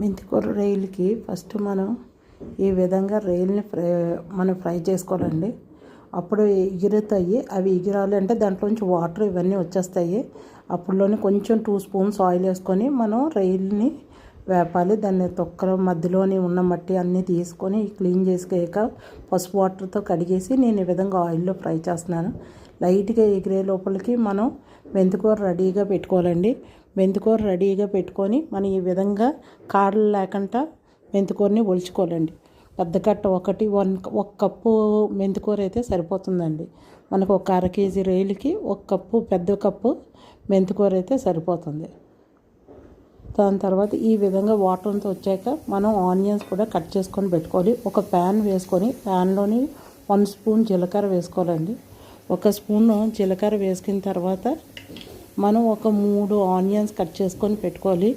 మెంతికూర రొయ్యలకి ఫస్ట్ మనం ఈ విధంగా రొయ్యల్ని మనం ఫ్రై చేసుకోవాలండి. అప్పుడు ఎగురుతాయి. అవి ఎగిరాలంటే దాంట్లోంచి వాటర్ ఇవన్నీ వచ్చేస్తాయి. అప్పుడులోనే కొంచెం 2 స్పూన్స్ ఆయిల్ వేసుకొని మనం రొయ్యల్ని వేపాలి. దాన్ని తొక్కల మధ్యలోని ఉన్న మట్టి అన్నీ తీసుకొని క్లీన్ చేసుకాక పసుపు వాటర్తో కడిగేసి నేను ఈ విధంగా ఆయిల్లో ఫ్రై చేస్తున్నాను. లైట్గా ఎగిరే లోపలికి మనం మెంతికూర రెడీగా పెట్టుకోవాలండి. మెంతికూర రెడీగా పెట్టుకొని మనం ఈ విధంగా కాడలు లేకుండా మెంతికూరని ఒలుచుకోవాలండి. పెద్ద కట్ట ఒక కప్పు మెంతికూర అయితే సరిపోతుందండి. మనకు ఒక 1/2 కేజీ రొయ్యలకి 1 కప్పు పెద్ద కప్పు మెంతికూర అయితే సరిపోతుంది. దాని తర్వాత ఈ విధంగా వాటర్ అంతా వచ్చాక మనం ఆనియన్స్ కూడా కట్ చేసుకొని పెట్టుకోవాలి. ఒక ప్యాన్ వేసుకొని ప్యాన్లోని 1 స్పూన్ జీలకర్ర వేసుకోవాలండి. 1 స్పూన్ జీలకర్ర వేసుకున్న తర్వాత మనం ఒక 3 ఆనియన్స్ కట్ చేసుకొని పెట్టుకోవాలి.